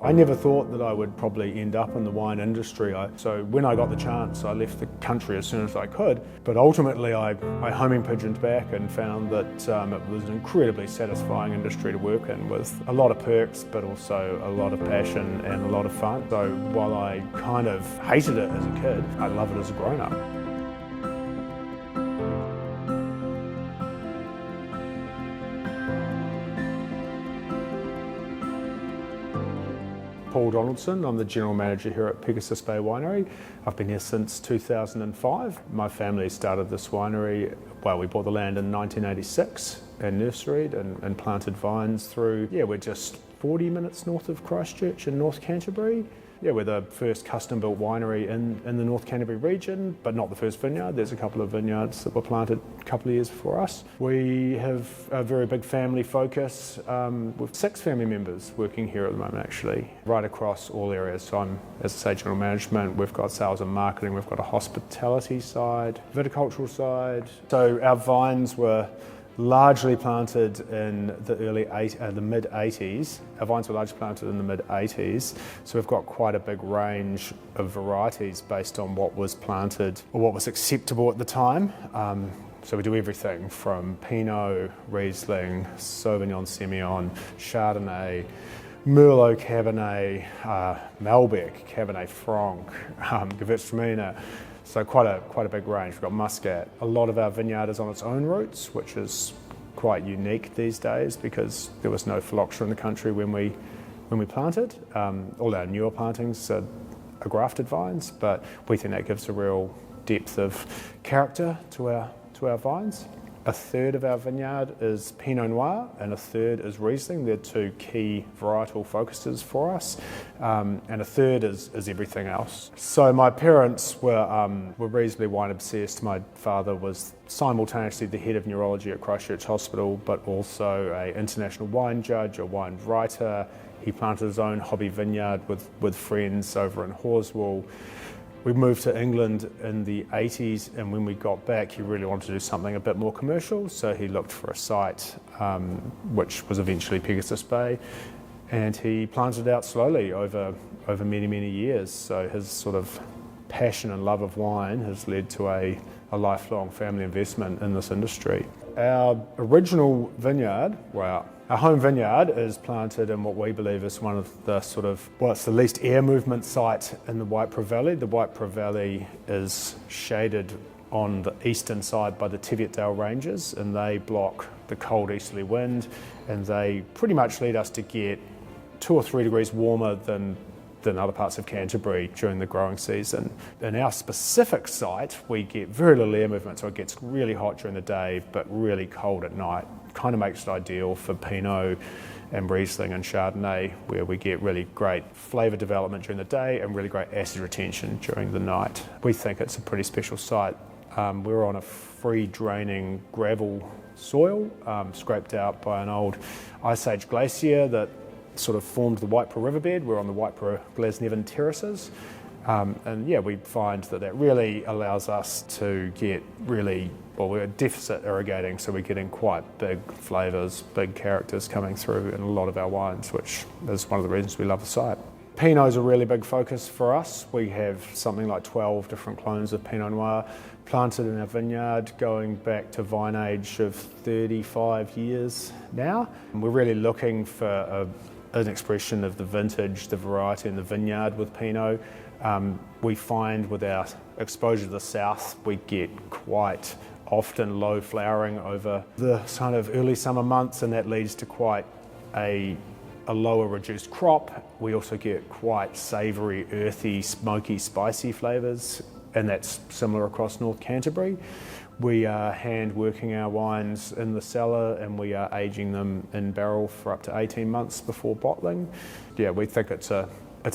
I never thought that I would probably end up in the wine industry. So when I got the chance, I left the country as soon as I could. But ultimately, I homing pigeoned back and found that it was an incredibly satisfying industry to work in, with a lot of perks, but also a lot of passion and a lot of fun. So while I kind of hated it as a kid, I love it as a grown-up. Paul Donaldson, I'm the General Manager here at Pegasus Bay Winery. I've been here since 2005. My family started this winery, well, we bought the land in 1986 and nurseryed and planted vines through, we're just 40 minutes north of Christchurch in North Canterbury. We're the first custom-built winery in the North Canterbury region, but not the first vineyard. There's a couple of vineyards that were planted a couple of years before us. We have a very big family focus with 6 family members working here at the moment, actually, right across all areas. So I'm, as I say, general management. We've got sales and marketing. We've got a hospitality side, viticultural side. So our vines were largely planted in the mid-80s. Our vines were largely planted in the mid-80s, so we've got quite a big range of varieties based on what was planted or what was acceptable at the time. So we do everything from Pinot, Riesling, Sauvignon Semillon, Chardonnay, Merlot Cabernet, Malbec, Cabernet Franc, Gewürztraminer. So quite a big range. We've got Muscat. A lot of our vineyard is on its own roots, which is quite unique these days because there was no phylloxera in the country when we planted. All our newer plantings are grafted vines, but we think that gives a real depth of character to our vines. A third of our vineyard is Pinot Noir and a third is Riesling. They're 2 key varietal focuses for us, and a third is everything else. So my parents were reasonably wine obsessed. My father was simultaneously the head of neurology at Christchurch Hospital, but also an international wine judge, a wine writer. He planted his own hobby vineyard with friends over in Horswell. We moved to England in the 80s, and when we got back, he really wanted to do something a bit more commercial, so he looked for a site, which was eventually Pegasus Bay, and he planted it out slowly over many, many years. So his sort of passion and love of wine has led to a lifelong family investment in this industry. Our original vineyard, our home vineyard, is planted in what we believe is one of the it's the least air movement site in the Waipara Valley. The Waipara Valley is shaded on the eastern side by the Teviotdale Ranges, and they block the cold easterly wind, and they pretty much lead us to get 2 or 3 degrees warmer than other parts of Canterbury during the growing season. In our specific site, we get very little air movement, so it gets really hot during the day, but really cold at night. Kind of makes it ideal for Pinot and Riesling and Chardonnay, where we get really great flavour development during the day and really great acid retention during the night. We think it's a pretty special site. We're on a free draining gravel soil, scraped out by an old Ice Age glacier that sort of formed the Waipara riverbed. We're on the Waipara Glasnevin terraces. We find that really allows us to get we're deficit irrigating, so we're getting quite big flavours, big characters coming through in a lot of our wines, which is one of the reasons we love the site. Pinot is a really big focus for us. We have something like 12 different clones of Pinot Noir planted in our vineyard going back to vine age of 35 years now. And we're really looking for an expression of the vintage, the variety in the vineyard with Pinot. We find with our exposure to the south, we get quite often low flowering over the kind of early summer months, and that leads to quite a lower reduced crop. We also get quite savoury, earthy, smoky, spicy flavours, and that's similar across North Canterbury. We are hand working our wines in the cellar, and we are aging them in barrel for up to 18 months before bottling. We think it's a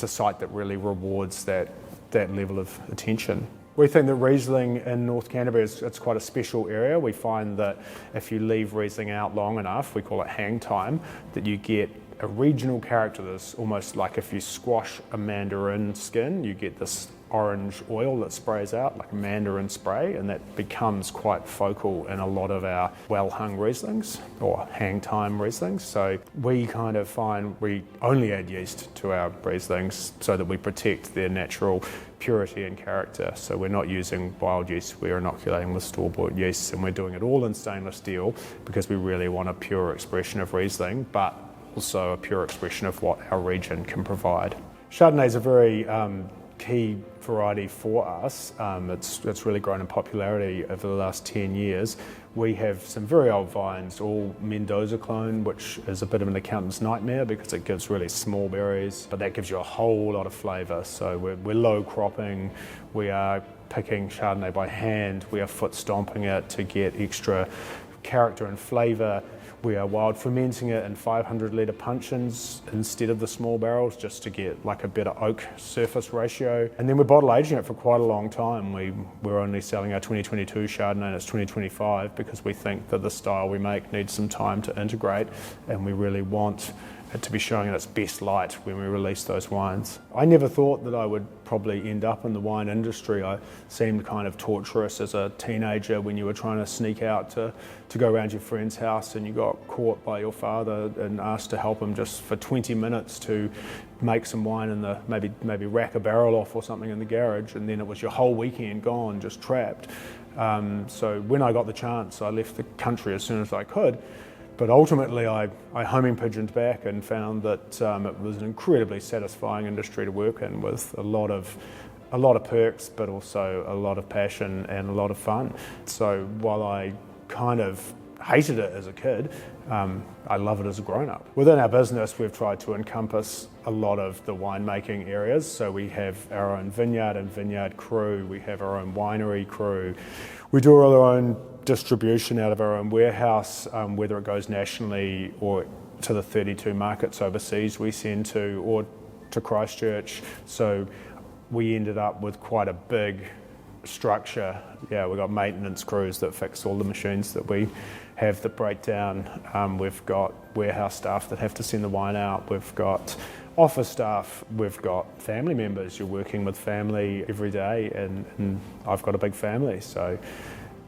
site that really rewards that level of attention. We think that Riesling in North Canterbury it's quite a special area. We find that if you leave Riesling out long enough, we call it hang time, that you get a regional character that's almost like if you squash a mandarin skin, you get this orange oil that sprays out like a mandarin spray, and that becomes quite focal in a lot of our well-hung Rieslings or hang time Rieslings. So we kind of find we only add yeast to our Rieslings so that we protect their natural purity and character. So we're not using wild yeast, we're inoculating with store-bought yeasts, and we're doing it all in stainless steel because we really want a pure expression of Riesling, but also a pure expression of what our region can provide. Chardonnay is a very key variety for us. It's really grown in popularity over the last 10 years. We have some very old vines, all Mendoza clone, which is a bit of an accountant's nightmare because it gives really small berries, but that gives you a whole lot of flavour. So we're low cropping, we are picking Chardonnay by hand, we are foot stomping it to get extra character and flavour. We are wild fermenting it in 500 litre puncheons instead of the small barrels just to get like a better oak surface ratio. And then we're bottle aging it for quite a long time. We're only selling our 2022 Chardonnay and it's 2025 because we think that the style we make needs some time to integrate, and we really want it to be showing in its best light when we release those wines. I never thought that I would probably end up in the wine industry. I seemed kind of torturous as a teenager when you were trying to sneak out to go around your friend's house and you got caught by your father and asked to help him just for 20 minutes to make some wine in the, maybe rack a barrel off or something in the garage, and then it was your whole weekend gone, just trapped. So when I got the chance, I left the country as soon as I could. But ultimately, I homing pigeoned back and found that it was an incredibly satisfying industry to work in, with a lot of perks, but also a lot of passion and a lot of fun. So while I kind of hated it as a kid, I love it as a grown-up. Within our business, we've tried to encompass a lot of the winemaking areas. So we have our own vineyard and vineyard crew. We have our own winery crew. We do all our own distribution out of our own warehouse, whether it goes nationally or to the 32 markets overseas we send to, or to Christchurch. So we ended up with quite a big structure. Yeah, we've got maintenance crews that fix all the machines that we have that break down. We've got warehouse staff that have to send the wine out. We've got office staff. We've got family members. You're working with family every day, and I've got a big family. So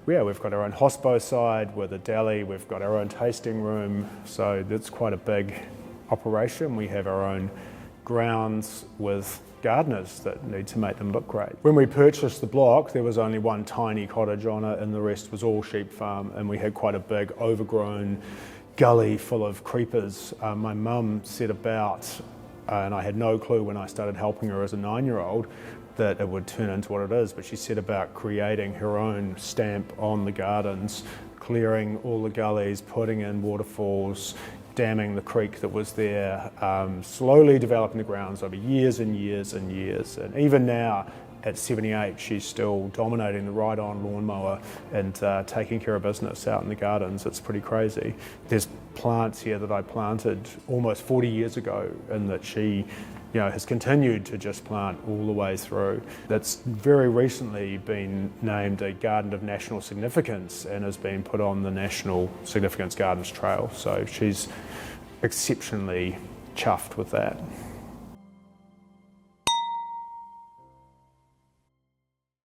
yeah, we've got our own hospo side with a deli. We've got our own tasting room. So it's quite a big operation. We have our own grounds with gardeners that need to make them look great. When we purchased the block, there was only one tiny cottage on it and the rest was all sheep farm, and we had quite a big overgrown gully full of creepers. My mum set about, and I had no clue when I started helping her as a 9-year-old, that it would turn into what it is, but she set about creating her own stamp on the gardens, clearing all the gullies, putting in waterfalls, damming the creek that was there, slowly developing the grounds over years and years and years. And even now, at 78, she's still dominating the ride-on lawnmower and taking care of business out in the gardens. It's pretty crazy. There's plants here that I planted almost 40 years ago, and that she has continued to just plant all the way through. That's very recently been named a Garden of National Significance and has been put on the National Significance Gardens Trail. So she's exceptionally chuffed with that.